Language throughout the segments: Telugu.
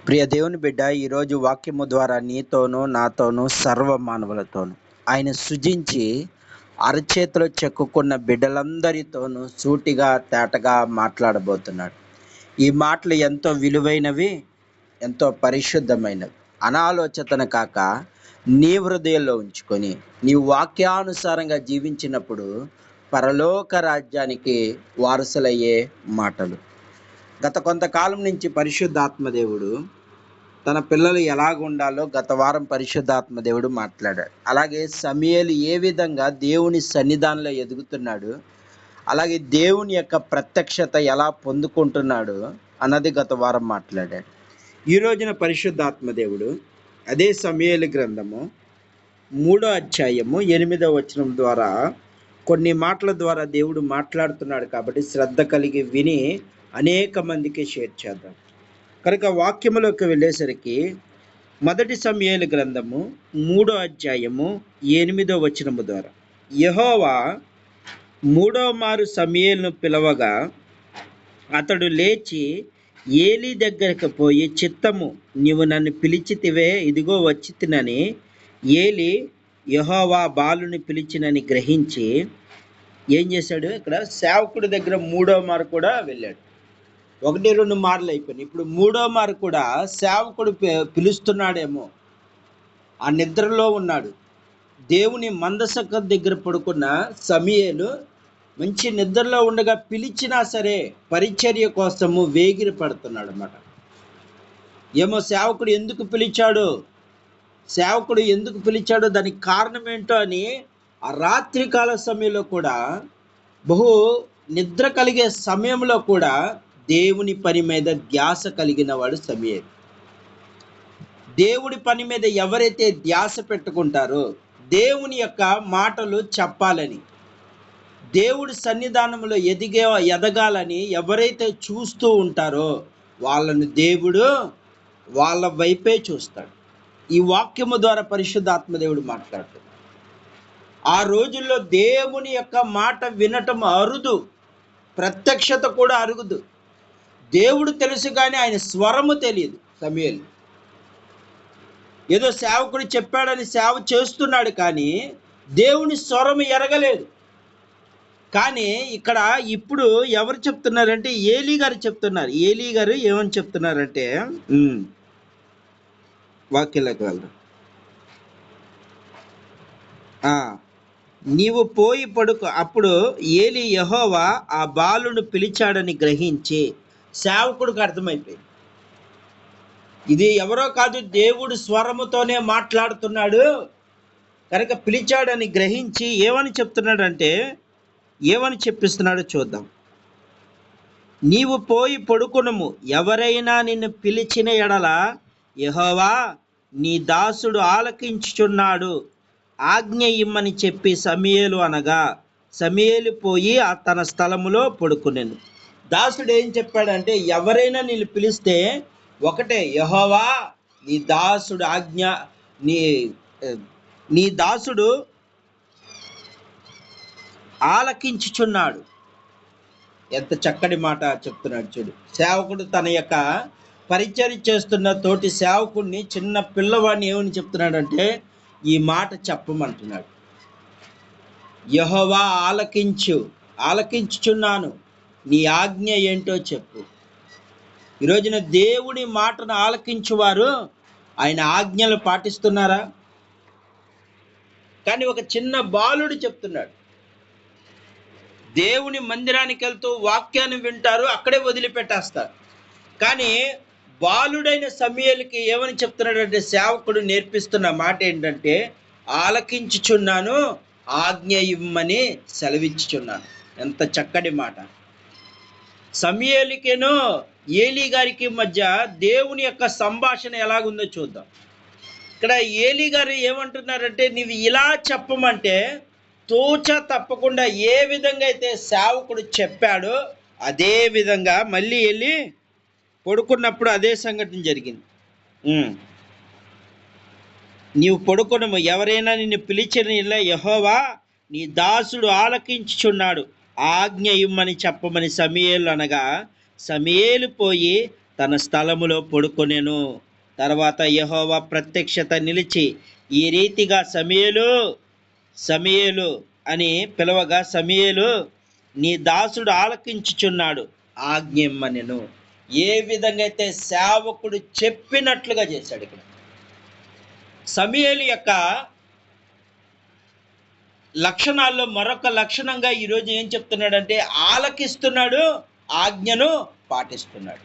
ప్రియ దేవుని బిడ్డ, ఈరోజు వాక్యము ద్వారా నీతోనూ నాతోనూ సర్వ మానవులతోనూ ఆయన సృజించి అరచేతిలో చెక్కుకున్న బిడ్డలందరితోనూ సూటిగా తేటగా మాట్లాడబోతున్నాడు. ఈ మాటలు ఎంతో విలువైనవి, ఎంతో పరిశుద్ధమైనవి. అనాలోచితన కాక నీ హృదయంలో ఉంచుకొని నీ వాక్యానుసారంగా జీవించినప్పుడు పరలోక రాజ్యానికి వారసులయ్యే మాటలు. గత కొంతకాలం నుంచి పరిశుద్ధాత్మదేవుడు తన పిల్లలు ఎలాగుండాలో గత వారం పరిశుద్ధాత్మ దేవుడు మాట్లాడాడు. అలాగే సమూయేలు ఏ విధంగా దేవుని సన్నిధానంలో ఎదుగుతున్నాడు, అలాగే దేవుని యొక్క ప్రత్యక్షత ఎలా పొందుకుంటున్నాడు అన్నది గత వారం మాట్లాడాడు. ఈ రోజున పరిశుద్ధాత్మ దేవుడు అదే సమూయేలు గ్రంథము 3వ అధ్యాయము 8వ వచనం ద్వారా కొన్ని మాటల ద్వారా దేవుడు మాట్లాడుతున్నాడు. కాబట్టి శ్రద్ధ కలిగి విని అనేక మందికి షేర్ చేద్దాం. కనుక వాక్యములోకి వెళ్ళేసరికి 1 సమూయేలు గ్రంథము 3వ అధ్యాయము 8వ వచనము ద్వారా, యెహోవా 3వ మారు సమూయేలును పిలవగా అతడు లేచి ఏలీ దగ్గరకు పోయి, చిత్తము, నీవు నన్ను పిలిచితివే, ఇదిగో వచ్చి తినని. ఏలీ యెహోవా బాలుని పిలిచినని గ్రహించి ఏం చేశాడు? ఇక్కడ సేవకుడి దగ్గర 3వ మారు కూడా వెళ్ళాడు. 1-2 మార్లు అయిపోయినాయి. ఇప్పుడు 3వ మారు కూడా సేవకుడు పిలుస్తున్నాడేమో. ఆ నిద్రలో ఉన్నాడు. దేవుని మందసక దగ్గర పడుకున్న సమూయేలు మంచి నిద్రలో ఉండగా పిలిచినా సరే పరిచర్య కోసము వేగిరి పడుతున్నాడు అన్నమాట. ఏమో సేవకుడు ఎందుకు పిలిచాడో దానికి కారణం ఏంటో అని ఆ రాత్రికాల సమయంలో కూడా, బహు నిద్ర కలిగే సమయంలో కూడా దేవుని పని మీద ధ్యాస కలిగిన వాడు సమూయేలు. దేవుడి పని మీద ఎవరైతే ధ్యాస పెట్టుకుంటారో, దేవుని యొక్క మాటలు చెప్పాలని, దేవుడి సన్నిధానంలో ఎదగాలని ఎవరైతే చూస్తూ ఉంటారో వాళ్ళని దేవుడు వాళ్ళ వైపే చూస్తాడు. ఈ వాక్యము ద్వారా పరిశుద్ధాత్మదేవుడు మాట్లాడుతాడు. ఆ రోజుల్లో దేవుని యొక్క మాట వినటం అరుదు, ప్రత్యక్షత కూడా అరుగుదు. దేవుడు తెలుసు కానీ ఆయన స్వరము తెలియదు. సమూయేలు ఏదో సేవకుడు చెప్పాడని సేవ చేస్తున్నాడు కానీ దేవుని స్వరము ఎరగలేదు. కానీ ఇక్కడ ఇప్పుడు ఎవరు చెప్తున్నారంటే ఏలీ గారు చెప్తున్నారు. ఏలీ గారు ఏమని చెప్తున్నారంటే, వాక్యంలోకి వెళ్దాం. నీవు పోయి పడుకో. అప్పుడు ఏలీ యెహోవా ఆ బాలును పిలిచాడని గ్రహించి, సేవకుడికి అర్థమైపోయింది ఇది ఎవరో కాదు, దేవుడు స్వరముతోనే మాట్లాడుతున్నాడు కనుక పిలిచాడని గ్రహించి ఏమని చెప్తున్నాడంటే, ఏమని చెప్పిస్తున్నాడో చూద్దాం. నీవు పోయి పడుకునుము, ఎవరైనా నిన్ను పిలిచిన ఎడల యెహోవా నీ దాసుడు ఆలకించుచున్నాడు, ఆజ్ఞ ఇమ్మని చెప్పి సమూయేలు అనగా, సమూయేలు పోయి తన స్థలములో పడుకునెను. దాసుడు ఏం చెప్పాడంటే, ఎవరైనా నిన్ను పిలిస్తే ఒకటే, యెహోవా నీ దాసుడు నీ దాసుడు ఆలకించుచున్నాడు. ఎంత చక్కటి మాట చెప్తున్నాడు చూడు. సేవకుడు తన యొక్క పరిచర్య చేస్తున్న తోటి సేవకుడిని, చిన్న పిల్లవాడిని ఏమని చెప్తున్నాడంటే ఈ మాట చెప్పమంటున్నాడు. యెహోవా ఆలకించుచున్నాను, నీ ఆజ్ఞ ఏంటో చెప్పు. ఈరోజున దేవుని మాటను ఆలకించువారు ఆయన ఆజ్ఞలు పాటిస్తున్నారా? కానీ ఒక చిన్న బాలుడు చెప్తున్నాడు. దేవుని మందిరానికి వెళ్తూ వాక్యాన్ని వింటారు, అక్కడే వదిలిపెట్టేస్తారు. కానీ బాలుడైన సమూయేలుకి ఏమని చెప్తున్నాడంటే, సేవకుడు నేర్పిస్తున్న మాట ఏంటంటే, ఆలకించుచున్నాను, ఆజ్ఞ ఇవ్వమని సెలవిచ్చుచున్నాను. ఎంత చక్కటి మాట. సమూయేలుకేనో ఏలీ గారికి మధ్య దేవుని యొక్క సంభాషణ ఎలాగుందో చూద్దాం. ఇక్కడ ఏలీ గారు ఏమంటున్నారంటే, నీవు ఇలా చెప్పమంటే తూచ తప్పకుండా ఏ విధంగా అయితే సేవకుడు చెప్పాడో అదే విధంగా మళ్ళీ వెళ్ళి పడుకున్నప్పుడు అదే సంఘటన జరిగింది. నీవు పడుకునము, ఎవరైనా నిన్ను పిలిచిన యెహోవా నీ దాసుడు ఆలకించుచున్నాడు, ఆజ్ఞ ఇమ్మని చెప్పమని సమూయేలు అనగా, సమూయేలు పోయి తన స్థలములో పడుకొనెను. తర్వాత యెహోవా ప్రత్యక్షత నిలిచి ఈ రీతిగా సమూయేలు సమూయేలు అని పిలవగా, సమూయేలు నీ దాసుడు ఆలకించుచున్నాడు, ఆజ్ఞిమ్మనెను. ఏ విధంగా అయితే సేవకుడు చెప్పినట్లుగా చేశాడు. ఇక్కడ సమూయేలు యొక్క లక్షణాల్లో మరొక లక్షణంగా ఈరోజు ఏం చెప్తున్నాడంటే, ఆలకిస్తున్నాడు, ఆజ్ఞను పాటిస్తున్నాడు.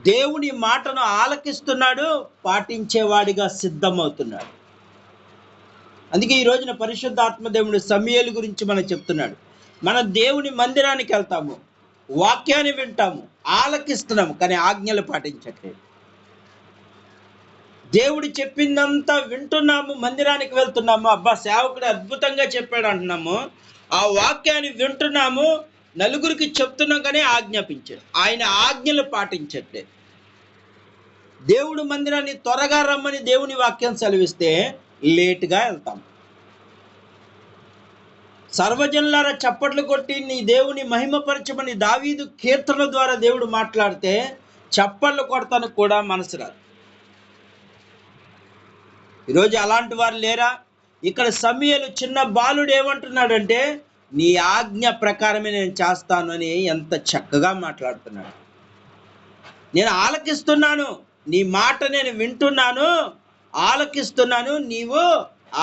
దేవుని మాటను ఆలకిస్తున్నాడు, పాటించేవాడిగా సిద్ధమవుతున్నాడు. అందుకే ఈ రోజున పరిశుద్ధాత్మ దేవుడు సమూయేలు గురించి మనకు చెప్తున్నాడు. మనం దేవుని మందిరానికి వెళ్తాము, వాక్యాన్ని వింటాము, ఆలకిస్తున్నాము, కానీ ఆజ్ఞలు పాటించట్లేదు. దేవుడు చెప్పిందంతా వింటున్నాము, మందిరానికి వెళ్తున్నాము, అబ్బా సేవకుడు అద్భుతంగా చెప్పాడు అంటున్నాము, ఆ వాక్యాన్ని వింటున్నాము, నలుగురికి చెప్తున్నాం, కానీ ఆజ్ఞాపించాడు. ఆయన ఆజ్ఞలు పాటించట్లేదు. దేవుడు మందిరాన్ని త్వరగా రమ్మని దేవుని వాక్యం సెలవిస్తే లేటుగా వెళ్తాం. సర్వజనులారా చప్పట్లు కొట్టి నీ దేవుని మహిమపరచమని దావీదు కీర్తన ద్వారా దేవుడు మాట్లాడితే చప్పట్లు కొడతానికి కూడా మనసు రాదు. ఈరోజు అలాంటి వారు లేరా? ఇక్కడ సమూయేలు చిన్న బాలుడు ఏమంటున్నాడంటే, నీ ఆజ్ఞ ప్రకారమే నేను చేస్తాను అని ఎంత చక్కగా మాట్లాడుతున్నాడు. నేను ఆలకిస్తున్నాను, నీ మాట నేను వింటున్నాను, ఆలకిస్తున్నాను, నీవు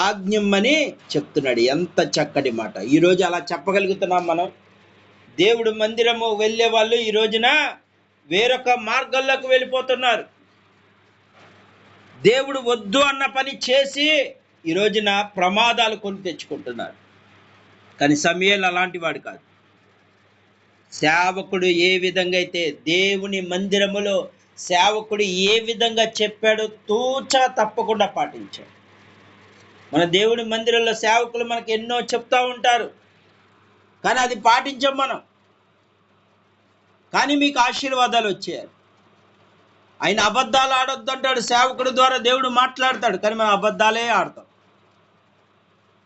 ఆజ్ఞమ్మని చెప్తున్నాడు. ఎంత చక్కటి మాట. ఈరోజు అలా చెప్పగలుగుతున్నాం మనం? దేవుడు మందిరము వెళ్ళే వాళ్ళు ఈ రోజున వేరొక మార్గాల్లోకి వెళ్ళిపోతున్నారు. దేవుడు వద్దు అన్న పని చేసి ఈ రోజున ప్రమాదాలు కొని తెచ్చుకుంటున్నారు. కానీ సమూయేలు అలాంటి వాడు కాదు. సేవకుడు ఏ విధంగా అయితే దేవుని మందిరములో సేవకుడు ఏ విధంగా చెప్పాడో తూచా తప్పకుండా పాటించాడు. మన దేవుని మందిరంలో సేవకులు మనకు ఎన్నో చెప్తా ఉంటారు, కానీ అది పాటించాం మనం. కానీ మీకు ఆశీర్వాదాలు వచ్చాయి. ఆయన అబద్ధాలు ఆడొద్దు అంటాడు, సేవకుడి ద్వారా దేవుడు మాట్లాడతాడు, కానీ మనం అబద్ధాలే ఆడతాం.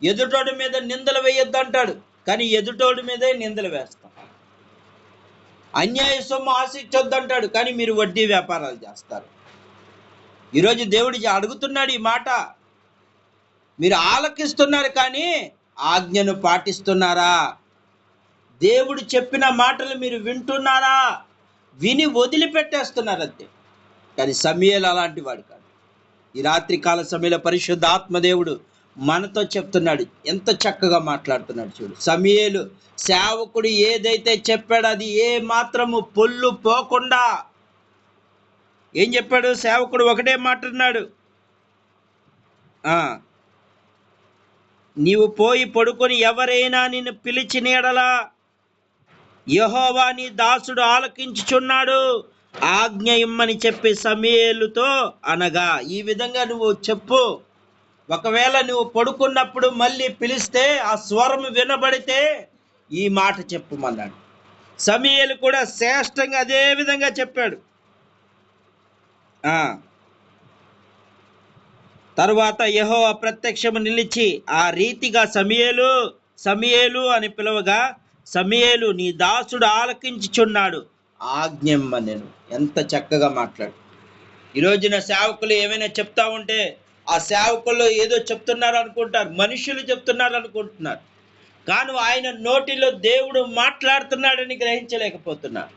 ఎదుటోడి మీద నిందలు వేయొద్దు అంటాడు, కానీ ఎదుటోడి మీదే నిందలు వేస్తాం. అన్యాయ సొమ్ము ఆశించొద్దు అంటాడు, కానీ మీరు వడ్డీ వ్యాపారాలు చేస్తారు. ఈరోజు దేవుడి అడుగుతున్నాడు ఈ మాట, మీరు ఆలకిస్తున్నారు కానీ ఆజ్ఞను పాటిస్తున్నారా? దేవుడు చెప్పిన మాటలు మీరు వింటున్నారా? విని వదిలిపెట్టేస్తున్నారు అంతే. కానీ సమూయేలు అలాంటి వాడు కాదు. ఈ రాత్రికాల సమయంలో పరిశుద్ధ ఆత్మదేవుడు మనతో చెప్తున్నాడు, ఎంత చక్కగా మాట్లాడుతున్నాడు చూడు. సమూయేలు సేవకుడు ఏదైతే చెప్పాడో అది ఏ మాత్రము పొల్లు పోకుండా ఏం చెప్పాడు? సేవకుడు ఒకటే మాట్లాడినాడు, నీవు పోయి పడుకొని ఎవరైనా నిన్ను పిలిచిన యెడల యెహోవా నీ దాసుడు ఆలకించుచున్నాడు, ఆజ్ఞ ఇమ్మని చెప్పి సమూయేలుతో అనగా. ఈ విధంగా నువ్వు చెప్పు. ఒకవేళ నువ్వు పడుకున్నప్పుడు మళ్ళీ పిలిస్తే ఆ స్వరం వినబడితే ఈ మాట చెప్పమన్నాడు. సమూయేలు కూడా శ్రేష్టంగా అదే విధంగా చెప్పాడు. తరువాత యెహోవా ప్రత్యక్షము నిలిచి ఆ రీతిగా సమూయేలు సమూయేలు అని పిలవగా, సమూయేలు నీ దాసుడు ఆలకించుచున్నాడు, ఆజ్ఞిమ్మనెను. ఎంత చక్కగా మాట్లాడు. ఈ రోజున సేవకులు ఏమైనా చెప్తా ఉంటే ఆ సేవకులు ఏదో చెప్తున్నారు అనుకుంటారు, మనుషులు చెప్తున్నారు అనుకుంటున్నారు, కానీ ఆయన నోటిలో దేవుడు మాట్లాడుతున్నాడని గ్రహించలేకపోతున్నారు.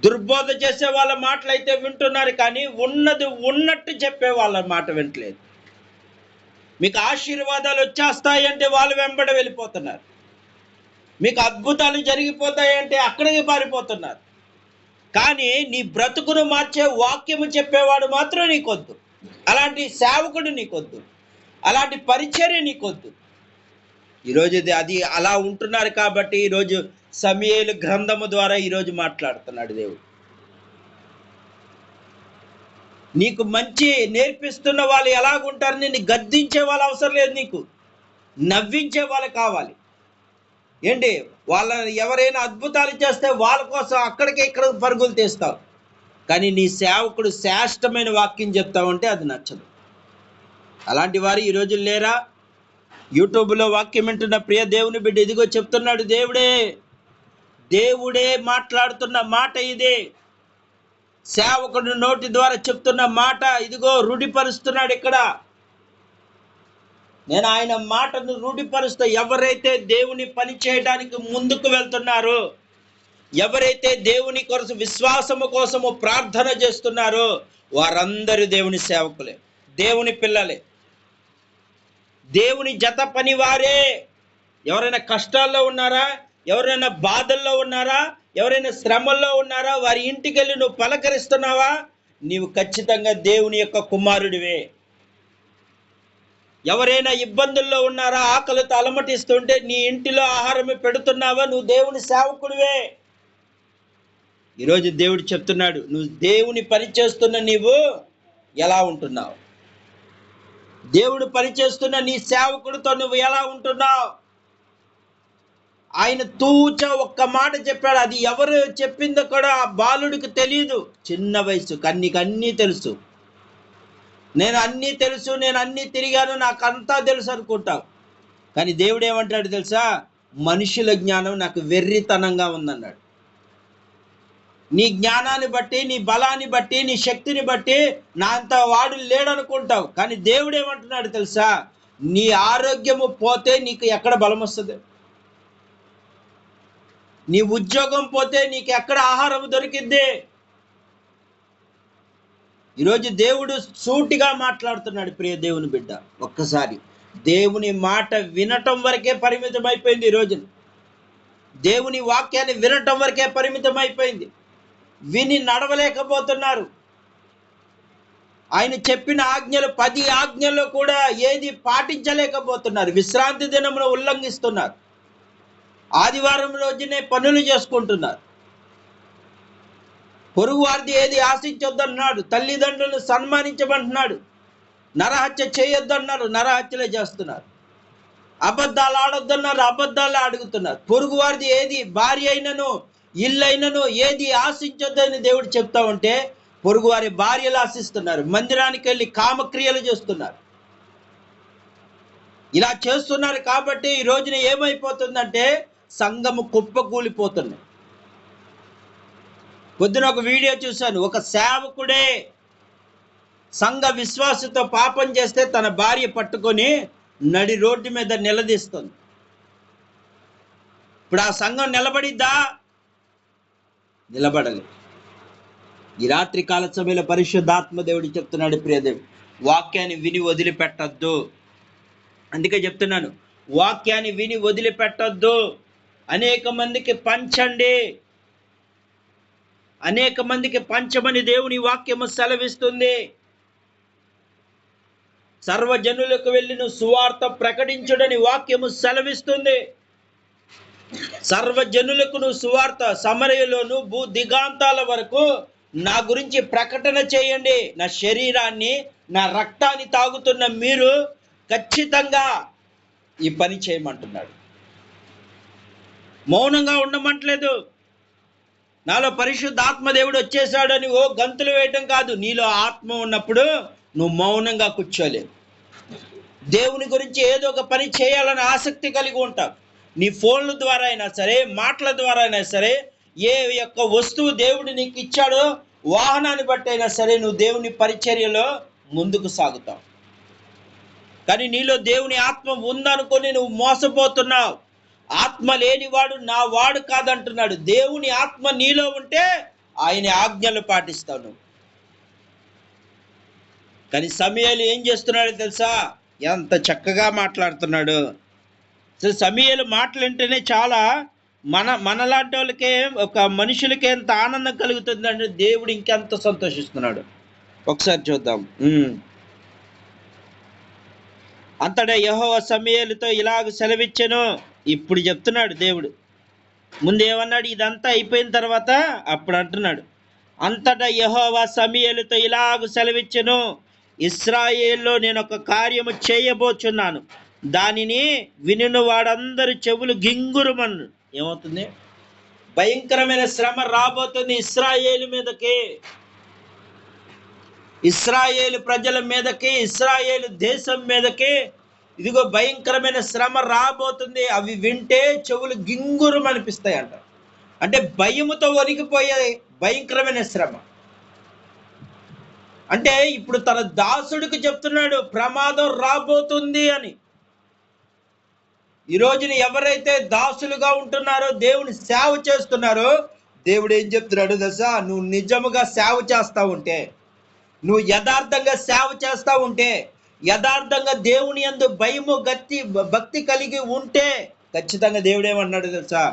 దుర్బోధ చేసే వాళ్ళ మాటలు అయితే వింటున్నారు, కానీ ఉన్నది ఉన్నట్టు చెప్పే వాళ్ళ మాట వింటలేదు. మీకు ఆశీర్వాదాలు వచ్చేస్తాయంటే వాళ్ళు వెంబడి వెళ్ళిపోతున్నారు, మీకు అద్భుతాలు జరిగిపోతాయంటే అక్కడికి పారిపోతున్నారు. కానీ నీ బ్రతుకును మార్చే వాక్యము చెప్పేవాడు మాత్రం నీకొద్దు, అలాంటి సేవకుడు నీకొద్దు, అలాంటి పరిచర్య నీకొద్దు. ఈరోజు అది అలా ఉంటున్నారు కాబట్టి ఈరోజు సమూయేలు గ్రంథము ద్వారా ఈరోజు మాట్లాడుతున్నాడు దేవుడు. నీకు మంచి నేర్పిస్తున్న వాళ్ళు ఎలాగుంటారు? నిన్ను గద్దించే వాళ్ళు అవసరం లేదు, నీకు నవ్వించే వాళ్ళు కావాలి. ఏంటి, వాళ్ళ ఎవరైనా అద్భుతాలు చేస్తే వాళ్ళ కోసం అక్కడికి ఇక్కడ పరుగులు తీస్తావు, కానీ నీ సేవకుడు శ్రేష్టమైన వాక్యం చెప్తావంటే అది నచ్చదు. అలాంటి వారు ఈరోజు లేరా? యూట్యూబ్లో వాక్యం వింటున్న ప్రియ దేవుని బిడ్డ ఇదిగో చెప్తున్నాడు దేవుడే, దేవుడే మాట్లాడుతున్న మాట ఇది. సేవకుడు నోటి ద్వారా చెప్తున్న మాట ఇదిగో రూఢిపరుస్తున్నాడు ఇక్కడ. నేను ఆయన మాటను రూఢిపరుస్తూ, ఎవరైతే దేవుని పని చేయడానికి ముందుకు వెళ్తున్నారో, ఎవరైతే దేవుని కొరకు విశ్వాసము కోసము ప్రార్థన చేస్తున్నారో వారందరూ దేవుని సేవకులే, దేవుని పిల్లలే, దేవుని జత పని వారే. ఎవరైనా కష్టాల్లో ఉన్నారా, ఎవరైనా బాధల్లో ఉన్నారా, ఎవరైనా శ్రమల్లో ఉన్నారా, వారి ఇంటికి వెళ్ళి నువ్వు పలకరిస్తున్నావా, నీవు ఖచ్చితంగా దేవుని యొక్క కుమారుడివే. ఎవరైనా ఇబ్బందుల్లో ఉన్నారా, ఆకలితో అలమటిస్తుంటే నీ ఇంటిలో ఆహారం పెడుతున్నావా, నువ్వు దేవుని సేవకుడివే. ఈరోజు దేవుడు చెప్తున్నాడు, నువ్వు దేవుని పని చేస్తున్న నీవు ఎలా ఉంటున్నావు, దేవుడు పని చేస్తున్న నీ సేవకుడితో నువ్వు ఎలా ఉంటున్నావు. ఆయన తూచ ఒక్క మాట చెప్పాడు, అది ఎవరు చెప్పిందో కూడా ఆ బాలుడికి తెలియదు. చిన్న వయసు, నీకు అన్నీ తెలుసు, నేను అన్నీ తెలుసు, నేను అన్నీ తిరిగాను, నాకు అంతా తెలుసు అనుకుంటావు. కానీ దేవుడు ఏమంటాడు తెలుసా, మనుషుల జ్ఞానం నాకు వెర్రితనంగా ఉందన్నాడు. నీ జ్ఞానాన్ని బట్టి, నీ బలాన్ని బట్టి, నీ శక్తిని బట్టి నా అంత వాడు లేడనుకుంటావు. కానీ దేవుడు ఏమంటున్నాడు తెలుసా, నీ ఆరోగ్యము పోతే నీకు ఎక్కడ బలం వస్తుంది, నీ ఉద్యోగం పోతే నీకు ఎక్కడ ఆహారం దొరికిద్ది. ఈరోజు దేవుడు సూటిగా మాట్లాడుతున్నాడు. ప్రియ దేవుని బిడ్డ, ఒక్కసారి దేవుని మాట వినటం వరకే పరిమితం అయిపోయింది. ఈరోజు దేవుని వాక్యాన్ని వినటం వరకే పరిమితం అయిపోయింది. విని నడవలేకపోతున్నారు. ఆయన చెప్పిన ఆజ్ఞలు 10 ఆజ్ఞల్లో కూడా ఏది పాటించలేకపోతున్నారు. విశ్రాంతి దినమును ఉల్లంఘిస్తున్నారు. ఆదివారం రోజునే పనులు చేసుకుంటున్నారు. పొరుగు వారిది ఏది ఆశించొద్దన్నాడు. తల్లిదండ్రులను సన్మానించమంటున్నాడు. నరహత్య చేయొద్దన్నారు, నరహత్యలే చేస్తున్నారు. అబద్ధాలు ఆడొద్దన్నారు, అబద్ధాలు అడుగుతున్నారు. పొరుగు వారిది ఏది, భార్య అయినను ఇల్లైనను ఏది ఆశించొద్దని దేవుడు చెప్తా ఉంటే పొరుగు వారి భార్యలు ఆశిస్తున్నారు. మందిరానికి వెళ్ళి కామక్రియలు చేస్తున్నారు. ఇలా చేస్తున్నారు కాబట్టి ఈ రోజున ఏమైపోతుందంటే సంఘము కుప్పకూలిపోతుంది. పొద్దున ఒక వీడియో చూశాను. ఒక సేవకుడే సంఘ విశ్వాసతో పాపం చేస్తే తన భార్య పట్టుకొని నడి రోడ్డు మీద నిలదీస్తుంది. ఇప్పుడు ఆ సంఘం నిలబడిద్దా? నిలబడలేదు. ఈ రాత్రి కాల సమయంలో పరిశుద్ధాత్మ దేవుడు చెప్తున్నాడు, ప్రియదేవి, వాక్యాన్ని విని వదిలిపెట్టద్దు. అందుకే చెప్తున్నాను, వాక్యాన్ని విని వదిలిపెట్టద్దు. అనేక మందికి పంచండి, అనేక మందికి పంచమని దేవుని వాక్యము సెలవిస్తుంది. సర్వజనులకు వెళ్ళి నువ్వు సువార్త ప్రకటించుడని వాక్యము సెలవిస్తుంది. సర్వజనులకు నువ్వు సువార్త, సమరయలోను భూ దిగాంతాల వరకు నా గురించి ప్రకటన చేయండి. నా శరీరాన్ని, నా రక్తాన్ని తాగుతున్న మీరు ఖచ్చితంగా ఈ పని చేయమంటున్నాడు. మౌనంగా ఉండమంటలేదు. నాలో పరిశుద్ధ ఆత్మదేవుడు వచ్చేసాడని ఓ గంతులు వేయటం కాదు. నీలో ఆత్మ ఉన్నప్పుడు నువ్వు మౌనంగా కూర్చోలేవు. దేవుని గురించి ఏదో ఒక పని చేయాలని ఆసక్తి కలిగి ఉంటావు. నీ ఫోన్ల ద్వారా అయినా సరే, మాటల ద్వారా అయినా సరే, ఏ యొక్క వస్తువు దేవుడు నీకు ఇచ్చాడో వాహనాన్ని బట్టి అయినా సరే నువ్వు దేవుని పరిచర్యలో ముందుకు సాగుతావు. కానీ నీలో దేవుని ఆత్మ ఉందనుకొని నువ్వు మోసపోతున్నావు. ఆత్మ లేనివాడు నా వాడు కాదంటున్నాడు. దేవుని ఆత్మ నీలో ఉంటే ఆయన ఆజ్ఞలు పాటిస్తావు నువ్వు. కానీ సమూయేలు ఏం చేస్తున్నాడో తెలుసా? ఎంత చక్కగా మాట్లాడుతున్నాడు. సమూయేలు మాటలు వింటేనే చాలా మనలాంటి వాళ్ళకే, ఒక మనుషులకే ఎంత ఆనందం కలుగుతుందంటే దేవుడు ఇంకెంత సంతోషిస్తున్నాడు. ఒకసారి చూద్దాం. అంతటా యెహోవా సమూయేలుతో ఇలాగ సెలవిచ్చెను. ఇప్పుడు చెప్తున్నాడు దేవుడు. ముందు ఏమన్నాడు? ఇదంతా అయిపోయిన తర్వాత అప్పుడు అంటున్నాడు. అంతటా యెహోవా సమూయేలుతో ఇలాగ సెలవిచ్చెను, ఇశ్రాయేల్లో నేను ఒక కార్యము చేయబోచున్నాను, దానిని వినును వాడందరూ చెవులు గింగురుమను. ఏమవుతుంది? భయంకరమైన శ్రమ రాబోతుంది ఇశ్రాయేలు మీదకి, ఇశ్రాయేలు ప్రజల మీదకి, ఇశ్రాయేలు దేశం మీదకి. ఇదిగో భయంకరమైన శ్రమ రాబోతుంది. అవి వింటే చెవులు గింగురం అనిపిస్తాయి అంట. అంటే భయముతో వణికిపోయే భయంకరమైన శ్రమ. అంటే ఇప్పుడు తన దాసుడికి చెప్తున్నాడు ప్రమాదం రాబోతుంది అని. ఈ రోజున ఎవరైతే దాసులుగా ఉంటున్నారో, దేవుని సేవ చేస్తున్నారో, దేవుడు ఏం చెప్తున్నాడు తెలుసా? నువ్వు నిజముగా సేవ చేస్తా ఉంటే, నువ్వు యథార్థంగా సేవ చేస్తా ఉంటే, యథార్థంగా దేవుని యందు భయము భక్తి కలిగి ఉంటే, ఖచ్చితంగా దేవుడు ఏమన్నాడు తెలుసా?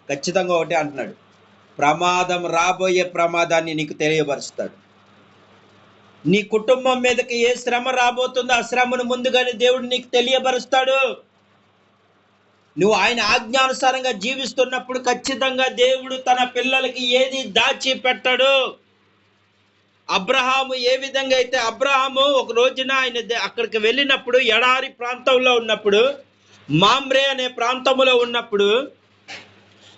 ఖచ్చితంగా ఒకటే అంటున్నాడు, ప్రమాదం రాబోయే ప్రమాదాన్ని నీకు తెలియపరుస్తాడు. నీ కుటుంబం మీదకి ఏ శ్రమ రాబోతుందో ఆ శ్రమను ముందుగానే దేవుడు నీకు తెలియపరుస్తాడు. నువ్వు ఆయన ఆజ్ఞానుసారంగా జీవిస్తున్నప్పుడు ఖచ్చితంగా దేవుడు తన పిల్లలకి ఏది దాచిపెట్టడు. అబ్రహాము ఏ విధంగా అయితే, అబ్రహాము ఒక రోజున ఆయన అక్కడికి వెళ్ళినప్పుడు, ఎడారి ప్రాంతంలో ఉన్నప్పుడు, మామ్రే అనే ప్రాంతంలో ఉన్నప్పుడు,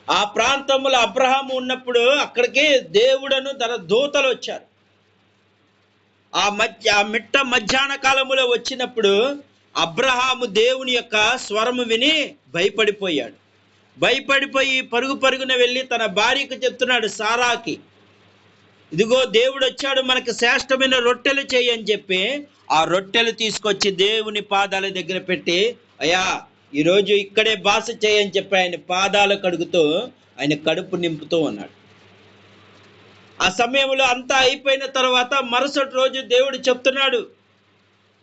ఆ ప్రాంతంలో అబ్రహాము ఉన్నప్పుడు అక్కడికి దేవుడను తన దూతలు వచ్చారు. ఆ మిట్ట మధ్యాహ్న కాలములో వచ్చినప్పుడు అబ్రహాము దేవుని యొక్క స్వరము విని భయపడిపోయాడు. భయపడిపోయి పరుగు పరుగున వెళ్ళి తన భార్యకు చెప్తున్నాడు, సారాకి, ఇదిగో దేవుడు వచ్చాడు, మనకు శ్రేష్టమైన రొట్టెలు చేయని చెప్పి ఆ రొట్టెలు తీసుకొచ్చి దేవుని పాదాల దగ్గర పెట్టి, అయ్యా ఈరోజు ఇక్కడే బాస చేయని చెప్పి ఆయన పాదాలు కడుగుతూ ఆయన కడుపు నింపుతూ ఉన్నాడు. ఆ సమయంలో అంతా అయిపోయిన తర్వాత మరుసటి రోజు దేవుడు చెప్తున్నాడు,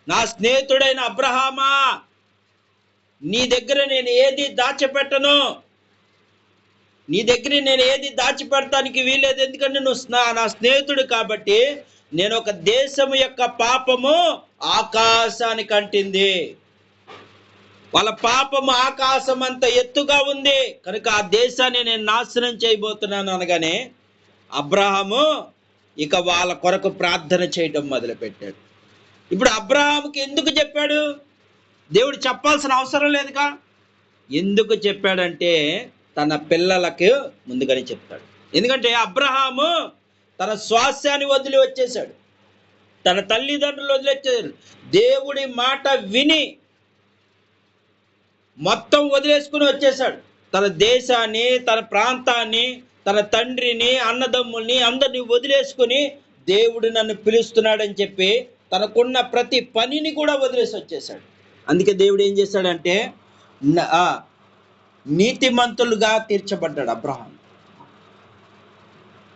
నా స్నేహితుడైన అబ్రహామా, నీ దగ్గర నేను ఏది దాచిపెట్టను, నీ దగ్గర నేను ఏది దాచిపెడతానికి వీలేదు, ఎందుకంటే నువ్వు నా స్నేహితుడు కాబట్టి. నేను ఒక దేశము యొక్క పాపము ఆకాశానికి అంటింది, వాళ్ళ పాపము ఆకాశం అంత ఎత్తుగా ఉంది కనుక ఆ దేశాన్ని నేను నాశనం చేయబోతున్నాను అనగానే అబ్రహాము ఇక వాళ్ళ కొరకు ప్రార్థన చేయడం మొదలుపెట్టాడు. ఇప్పుడు అబ్రహాముకి ఎందుకు చెప్పాడు? దేవుడు చెప్పాల్సిన అవసరం లేదుగా. ఎందుకు చెప్పాడంటే తన పిల్లలకు ముందుగానే చెప్తాడు. ఎందుకంటే అబ్రహాము తన స్వాస్యాన్ని వదిలి వచ్చేసాడు, తన తల్లిదండ్రులు వదిలి వచ్చేసాడు. దేవుడి మాట విని మొత్తం వదిలేసుకుని వచ్చేసాడు. తన దేశాన్ని, తన ప్రాంతాన్ని, తన తండ్రిని, అన్నదమ్ముల్ని అందరినీ వదిలేసుకుని దేవుడు నన్ను పిలుస్తున్నాడని చెప్పి తనకున్న ప్రతి పనిని కూడా వదిలేసి వచ్చేసాడు. అందుకే దేవుడు ఏం చేశాడంటే నీతిమంతులుగా తీర్చబడ్డాడు అబ్రహాం.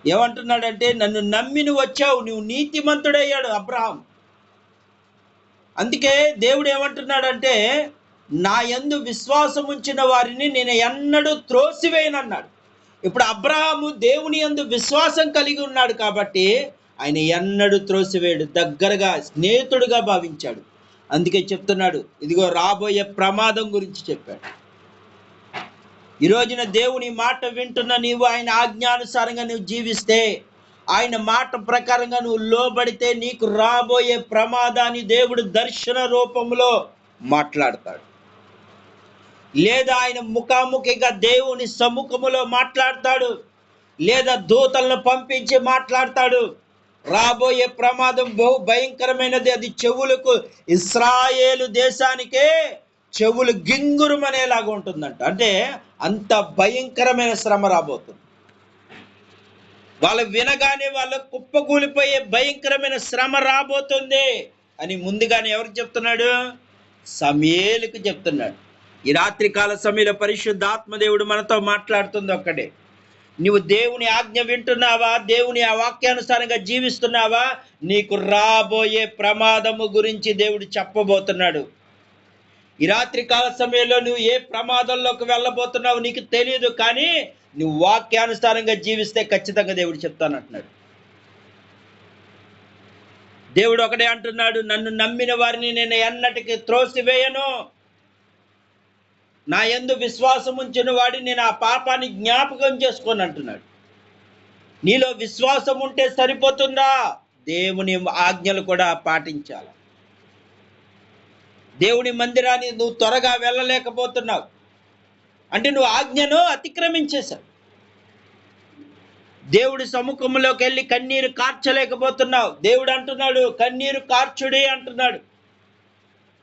ఏమంటున్నాడంటే నన్ను నమ్మి నువ్వు వచ్చావు, నువ్వు నీతిమంతుడయ్యాడు అబ్రహాం. అందుకే దేవుడు ఏమంటున్నాడంటే నా యందు విశ్వాసం ఉంచిన వారిని నేను ఎన్నడూ త్రోసివేయనన్నాడు. ఇప్పుడు అబ్రహాము దేవుని యందు విశ్వాసం కలిగి ఉన్నాడు కాబట్టి ఆయన ఎన్నడూ త్రోసివేయడు, దగ్గరగా స్నేహితుడుగా భావించాడు. అందుకే చెప్తున్నాడు, ఇదిగో రాబోయే ప్రమాదం గురించి చెప్పాడు. ఈ రోజున దేవుని మాట వింటున్న నీవు ఆయన ఆజ్ఞానుసారంగా నువ్వు జీవిస్తే, ఆయన మాట ప్రకారంగా నువ్వు లోబడితే నీకు రాబోయే ప్రమాదాన్ని దేవుడు దర్శన రూపంలో మాట్లాడతాడు. లేదా ఆయన ముఖాముఖిగా దేవుని సముఖములో మాట్లాడతాడు, లేదా దూతలను పంపించి మాట్లాడతాడు. రాబోయే ప్రమాదం బహు భయంకరమైనది. అది చెవులకు, ఇశ్రాయేలు దేశానికే చెవులు గింగురుమనేలాగా ఉంటుందంట. అంటే అంత భయంకరమైన శ్రమ రాబోతుంది. వాళ్ళు వినగానే వాళ్ళు కుప్పకూలిపోయే భయంకరమైన శ్రమ రాబోతుంది అని ముందుగానే ఎవరికి చెప్తున్నాడు? సమూయేలుకు చెప్తున్నాడు. ఈ రాత్రికాల సమయంలో పరిశుద్ధాత్మదేవుడు మనతో మాట్లాడుతుంది ఒక్కడే. నువ్వు దేవుని ఆజ్ఞ వింటున్నావా? దేవుని ఆ వాక్యానుసారంగా జీవిస్తున్నావా? నీకు రాబోయే ప్రమాదము గురించి దేవుడు చెప్పబోతున్నాడు. ఈ రాత్రికాల సమయంలో నువ్వు ఏ ప్రమాదంలోకి వెళ్ళబోతున్నావు నీకు తెలియదు, కానీ నువ్వు వాక్యానుసారంగా జీవిస్తే ఖచ్చితంగా దేవుడు చెప్తానంటున్నాడు. దేవుడు ఒకటే అంటున్నాడు, నన్ను నమ్మిన వారిని నేను ఎన్నటికీ త్రోసివేయను, నా యందు విశ్వాసం ఉంచిన వాడిని నేను ఆ పాపాన్ని జ్ఞాపకం చేసుకోను అంటున్నాడు. నీలో విశ్వాసం ఉంటే సరిపోతుందా? దేవుని ఆజ్ఞలు కూడా పాటించాలి. దేవుని మందిరాన్ని నువ్వు త్వరగా వెళ్ళలేకపోతున్నావు అంటే నువ్వు ఆజ్ఞను అతిక్రమించేశావు. దేవుడి సముఖంలోకి వెళ్ళి కన్నీరు కార్చలేకపోతున్నావు. దేవుడు అంటున్నాడు, కన్నీరు కార్చుడి అంటున్నాడు.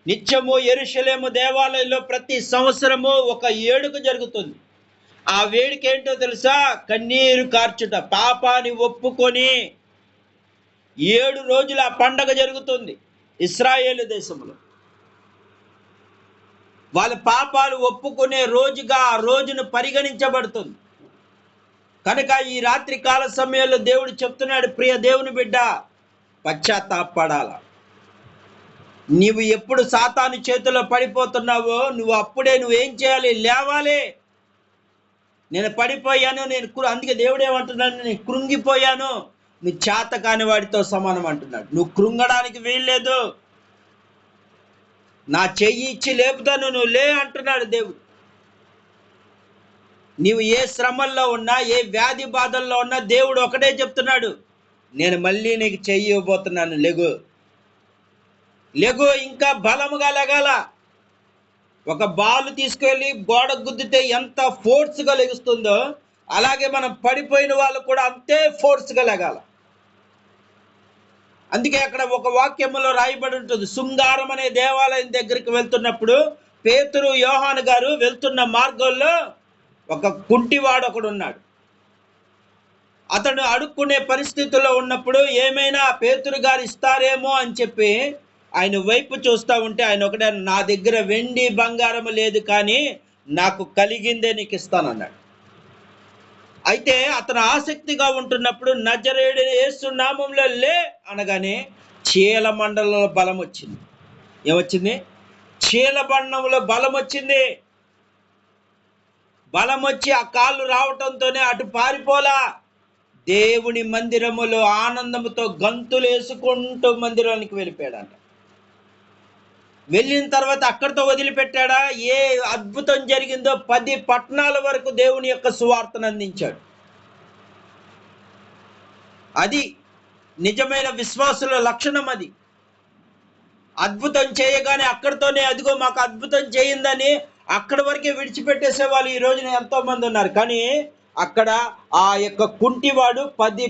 నిత్యము యెరూషలేము దేవాలయంలో ప్రతి సంవత్సరము ఒక ఏడుగు జరుగుతుంది. ఆ వేడిక ఏంటో తెలుసా? కన్నీరు కార్చుట. పాపాన్ని ఒప్పుకొని 7 రోజులు ఆ పండగ జరుగుతుంది ఇశ్రాయేలు దేశంలో. వాళ్ళ పాపాలు ఒప్పుకునే రోజుగా ఆ రోజును పరిగణించబడుతుంది. కనుక ఈ రాత్రి కాల సమయంలో దేవుడు చెప్తున్నాడు, ప్రియ దేవుని బిడ్డ, పశ్చాత్తాపడాల. నీవు ఎప్పుడు సాతాను చేతిలో పడిపోతున్నావో నువ్వేం చేయాలి? లేవాలి. నేను పడిపోయాను, అందుకే దేవుడు ఏమంటున్నాడు? నేను కృంగిపోయాను. నువ్వు చేత కాని వాడితో సమానం అంటున్నాడు. నువ్వు కృంగడానికి వీల్లేదు. నా చెయ్యి ఇచ్చి లేపుతాను, నువ్వు లే అంటున్నాడు దేవుడు. నీవు ఏ శ్రమల్లో ఉన్నా, ఏ వ్యాధి బాధల్లో ఉన్నా దేవుడు ఒకటే చెప్తున్నాడు, నేను మళ్ళీ నీకు చెయ్యి ఇవ్వబోతున్నాను, లెగు. ఇంకా బలముగా లెగాల. ఒక బాల్ తీసుకెళ్ళి గోడ గుద్దితే ఎంత ఫోర్స్గా లెగుస్తుందో, అలాగే మనం పడిపోయిన వాళ్ళు కూడా అంతే ఫోర్స్గా లెగాల. అందుకే అక్కడ ఒక వాక్యములో రాయబడి ఉంటుంది, శృంగారం అనే దేవాలయం దగ్గరికి వెళ్తున్నప్పుడు పేతురు యోహాను గారు వెళ్తున్న మార్గంలో ఒక కుంటివాడు ఒకడు ఉన్నాడు. అతడు అడుక్కునే పరిస్థితుల్లో ఉన్నప్పుడు ఏమైనా పేతురు గారు ఇస్తారేమో అని చెప్పి ఆయన వైపు చూస్తూ ఉంటే ఆయన ఒకటే, నా దగ్గర వెండి బంగారం లేదు, కానీ నాకు కలిగిందే నీకు ఇస్తానన్నాడు. అయితే అతను ఆసక్తిగా ఉంటున్నప్పుడు నజరేయుడు యేసు నామంలో లే అనగానే చీల మండలంలో బలం వచ్చింది. ఏమొచ్చింది? చీలబండంలో బలం వచ్చింది. బలం వచ్చి ఆ కాళ్ళు రావటంతోనే అటు పారిపోలా, దేవుని మందిరములో ఆనందంతో గంతులు వేసుకుంటూ మందిరానికి వెళ్ళిపోయాడంట. వెళ్ళిన తర్వాత అక్కడితో వదిలిపెట్టాడా? ఏ అద్భుతం జరిగిందో 10 పట్టణాల వరకు దేవుని యొక్క సువార్తను అందించాడు. అది నిజమైన విశ్వాసుల లక్షణం. అది అద్భుతం చేయగానే అక్కడితోనే, అదిగో మాకు అద్భుతం చేయిందని అక్కడి వరకే విడిచిపెట్టేసే వాళ్ళు ఈ రోజున ఎంతో మంది ఉన్నారు. కానీ అక్కడ ఆ యొక్క కుంటివాడు 10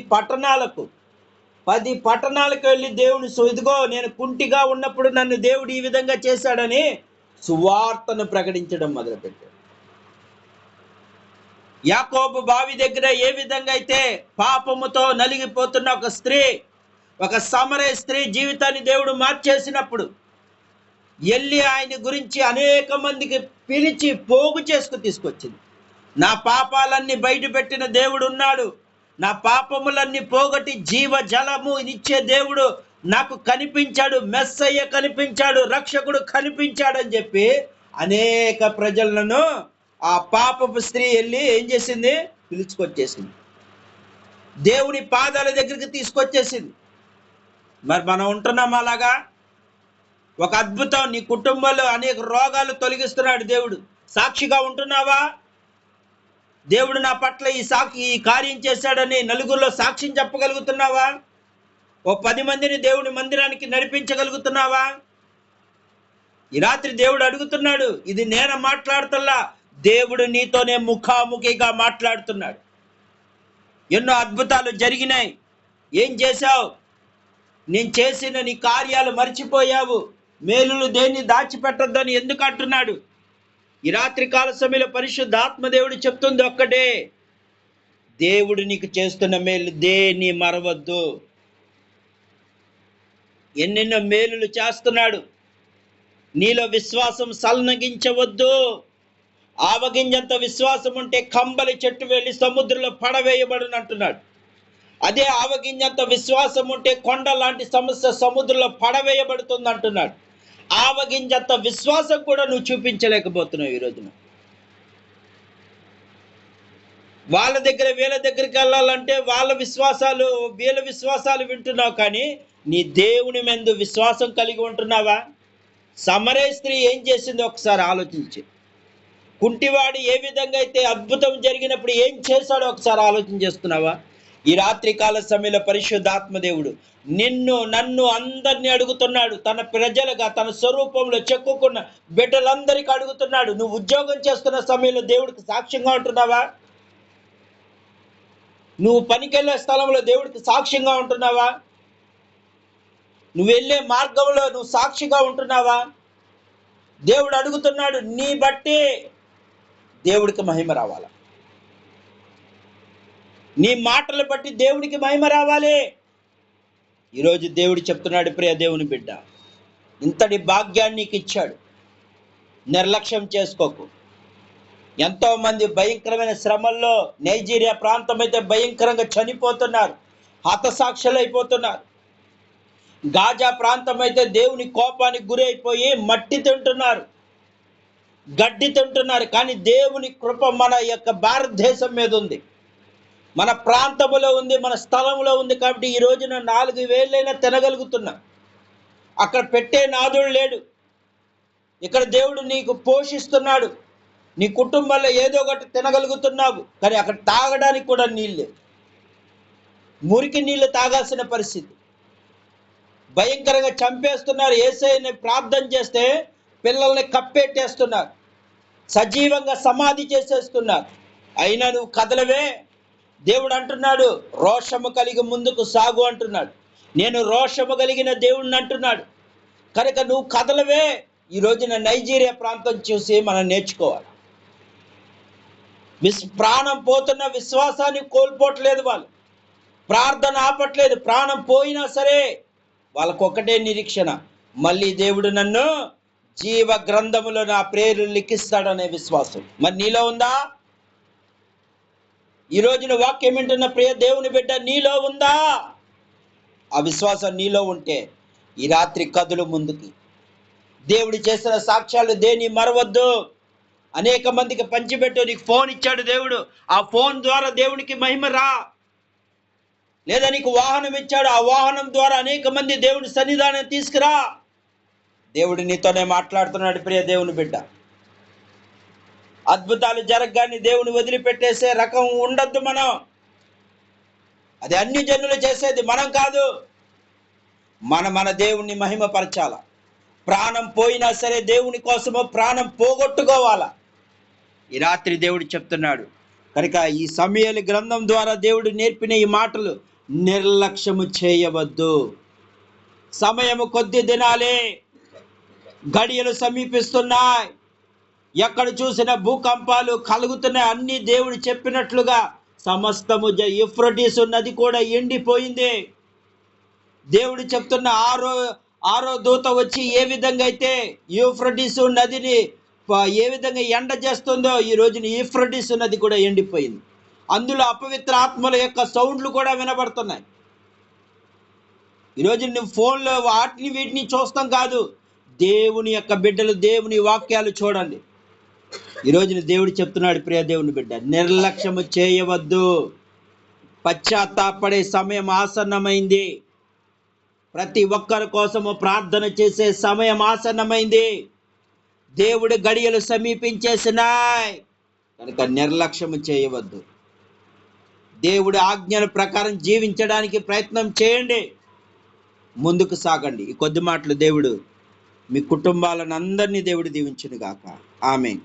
పట్టణాలకు వెళ్ళి దేవుని, ఇదిగో నేను కుంటిగా ఉన్నప్పుడు నన్ను దేవుడు ఈ విధంగా చేశాడని సువార్తను ప్రకటించడం మొదలుపెట్టాడు. యాకోబు బావి దగ్గర ఏ విధంగా అయితే పాపముతో నలిగిపోతున్న ఒక సమరయ స్త్రీ జీవితాన్ని దేవుడు మార్చేసినప్పుడు వెళ్ళి ఆయన గురించి అనేక మందికి పిలిచి పోగు చేసుకు తీసుకొచ్చింది. నా పాపాలన్నీ బయట పెట్టిన దేవుడు ఉన్నాడు, నా పాపములన్నీ పోగొట్టి జీవ జలము ఇచ్చే దేవుడు నాకు కనిపించాడు, మెస్సయ్య కనిపించాడు, రక్షకుడు కనిపించాడు అని చెప్పి అనేక ప్రజలను ఆ పాపపు స్త్రీ వెళ్ళి ఏం చేసింది? పిలుచుకొచ్చేసింది, దేవుని పాదాల దగ్గరికి తీసుకొచ్చేసింది. మరి మనం ఉంటున్నాం అలాగా? ఒక అద్భుతం, నీ కుటుంబంలో అనేక రోగాలు తొలగిస్తున్నాడు దేవుడు, సాక్షిగా ఉంటున్నావా? దేవుడు నా పట్ల ఈ కార్యం చేశాడని నలుగురిలో సాక్ష్యం చెప్పగలుగుతున్నావా? ఓ 10 మందిని దేవుని మందిరానికి నడిపించగలుగుతున్నావా? ఈ రాత్రి దేవుడు అడుగుతున్నాడు, ఇది నేను మాట్లాడుతున్నా, దేవుడు నీతోనే ముఖాముఖిగా మాట్లాడుతున్నాడు. ఎన్నో అద్భుతాలు జరిగినాయి, ఏం చేశావు? నేను చేసిన నీ కార్యాలు మర్చిపోయావు, మేలులు దేన్ని దాచిపెట్టొద్దని ఎందుకు అంటున్నాడు? ఈ రాత్రి కాల సమయంలో పరిశుద్ధాత్మ దేవుడు చెప్తుంది ఒక్కటే, దేవుడు నీకు చేస్తున్న మేలు దేన్ని మరవద్దు. ఎన్నెన్నో మేలులు చేస్తున్నాడు, నీలో విశ్వాసం సల్లగించవద్దు. ఆవగింజంత విశ్వాసం ఉంటే కంబలి చెట్టు వెళ్ళి సముద్రంలో పడవేయబడును అంటున్నాడు. అదే ఆవగింజంత విశ్వాసం ఉంటే కొండ లాంటి సమస్య సముద్రంలో పడవేయబడుతుంది అంటున్నాడు. ఆవగింజంత విశ్వాసం కూడా నువ్వు చూపించలేకపోతున్నావు ఈ రోజున. వాళ్ళ దగ్గర వీళ్ళ దగ్గరికి వెళ్ళాలంటే వీళ్ళ విశ్వాసాలు వింటున్నావు, కానీ నీ దేవుని యందు విశ్వాసం కలిగి ఉంటున్నావా? సమరయ స్త్రీ ఏం చేసిందో ఒకసారి ఆలోచించి, కుంటివాడు ఏ విధంగా అయితే అద్భుతం జరిగినప్పుడు ఏం చేశాడో ఒకసారి ఆలోచన చేస్తున్నావా? ఈ రాత్రి కాల సమయంలో పరిశుద్ధాత్మ దేవుడు నన్ను అందరినీ అడుగుతున్నాడు. తన ప్రజలుగా తన స్వరూపంలో చెక్కుకున్న బిడ్డలందరికీ అడుగుతున్నాడు, నువ్వు ఉద్యోగం చేస్తున్న సమయంలో దేవుడికి సాక్ష్యంగా ఉంటున్నావా? నువ్వు పనికెళ్ళే స్థలంలో దేవుడికి సాక్ష్యంగా ఉంటున్నావా? నువ్వు వెళ్ళే మార్గంలో నువ్వు సాక్షిగా ఉంటున్నావా? దేవుడు అడుగుతున్నాడు, నీ బట్టి దేవుడికి మహిమ రావాలా. నీ మాటలు బట్టి దేవునికి మహిమ రావాలి. ఈరోజు దేవుడు చెప్తున్నాడు, ప్రియ దేవుని బిడ్డ, ఇంతటి భాగ్యాన్ని నీకు ఇచ్చాడు, నిర్లక్ష్యం చేసుకోకు. ఎంతో మంది భయంకరమైన శ్రమల్లో, నైజీరియా ప్రాంతం అయితే భయంకరంగా చనిపోతున్నారు, హతసాక్షులు అయిపోతున్నారు. గాజా ప్రాంతం అయితే దేవుని కోపానికి గురైపోయి మట్టి తింటున్నారు, గడ్డి తింటున్నారు. కానీ దేవుని కృప మన యొక్క భారతదేశం మీద ఉంది, మన ప్రాంతంలో ఉంది, మన స్థలంలో ఉంది. కాబట్టి ఈ రోజున 4 వేలైనా తినగలుగుతున్నా. అక్కడ పెట్టే నాదుడు లేడు. ఇక్కడ దేవుడు నీకు పోషిస్తున్నాడు. నీ కుటుంబంలో ఏదో ఒకటి తినగలుగుతున్నావు. కానీ అక్కడ తాగడానికి కూడా నీళ్ళు, మురికి నీళ్ళు తాగాల్సిన పరిస్థితి. భయంకరంగా చంపేస్తున్నారు. యేసయ్యని ప్రార్థన చేస్తే పిల్లల్ని కప్పెట్టేస్తున్నారు, సజీవంగా సమాధి చేసేస్తున్నారు. అయినా నువ్వు కదలవే. దేవుడు అంటున్నాడు, రోషము కలిగి ముందుకు సాగు అంటున్నాడు. నేను రోషము కలిగిన దేవుడిని అంటున్నాడు. కనుక నువ్వు కదలవే. ఈ రోజున నైజీరియా ప్రాంతం చూసి మనం నేర్చుకోవాలి. ప్రాణం పోతున్న విశ్వాసాన్ని కోల్పోవట్లేదు వాళ్ళు, ప్రార్థన ఆపట్లేదు. ప్రాణం పోయినా సరే వాళ్ళకొక్కటే నిరీక్షణ, మళ్ళీ దేవుడు నన్ను జీవ గ్రంథములో నా పేరు లిఖిస్తాడనే విశ్వాసం. మరి నీలో ఉందా? ఈ రోజున వాక్యం వింటున్న ప్రియ దేవుని బిడ్డ, నీలో ఉందా? ఆ విశ్వాసం నీలో ఉంటే ఈ రాత్రి కదులు ముందుకి. దేవుడు చేసిన సాక్ష్యాలు దేని మరవద్దు. అనేక మందికి పంచిపెట్టు. నీకు ఫోన్ ఇచ్చాడు దేవుడు, ఆ ఫోన్ ద్వారా దేవునికి మహిమ రా. లేదా నీకు వాహనం ఇచ్చాడు, ఆ వాహనం ద్వారా అనేక మంది దేవుని సన్నిధానం తీసుకురా. దేవుడు నీతోనే మాట్లాడుతున్నాడు ప్రియ దేవుని బిడ్డ. అద్భుతాలు జరగగానే దేవుని వదిలిపెట్టేసే రకం ఉండద్దు మనం. అది అన్ని జనులు చేసేది, మనం కాదు. మన దేవుణ్ణి మహిమపరచాల. ప్రాణం పోయినా సరే దేవుని కోసము ప్రాణం పోగొట్టుకోవాలా. ఈ రాత్రి దేవుడు చెప్తున్నాడు. కనుక ఈ సమూయేలు గ్రంథం ద్వారా దేవుడు నేర్పిన ఈ మాటలు నిర్లక్ష్యము చేయవద్దు. సమయము కొద్ది దినాలే, గడియలు సమీపిస్తున్నాయి. ఎక్కడ చూసినా భూకంపాలు కలుగుతున్నాయి. అన్ని దేవుడు చెప్పినట్లుగా సమస్తము యూఫ్రటీసు నది కూడా ఎండిపోయింది. దేవుడు చెప్తున్న ఆరో దూత వచ్చి ఏ విధంగా అయితే యూఫ్రటీసు నదిని ఏ విధంగా ఎండ చేస్తుందో, ఈ రోజున యూఫ్రటీసు నది కూడా ఎండిపోయింది. అందులో అపవిత్ర ఆత్మల యొక్క సౌండ్లు కూడా వినబడుతున్నాయి. ఈరోజు నువ్వు ఫోన్లో వాటిని వీటిని చూస్తాం కాదు, దేవుని యొక్క బిడ్డలు దేవుని వాక్యాలు చూడండి. ఈరోజున దేవుడు చెప్తున్నాడు, ప్రియ దేవుని బిడ్డ, నిర్లక్ష్యము చేయవద్దు. పశ్చాత్తాపడే సమయం ఆసన్నమైంది. ప్రతి ఒక్కరి కోసము ప్రార్థన చేసే సమయం ఆసన్నమైంది. దేవుడి గడియలు సమీపించేసినాయి. కనుక నిర్లక్ష్యము చేయవద్దు. దేవుడి ఆజ్ఞల ప్రకారం జీవించడానికి ప్రయత్నం చేయండి, ముందుకు సాగండి. ఈ కొద్ది మాటలు దేవుడు మీ కుటుంబాలను అందరినీ దేవుడు దీవించును గాక. ఆమేన్.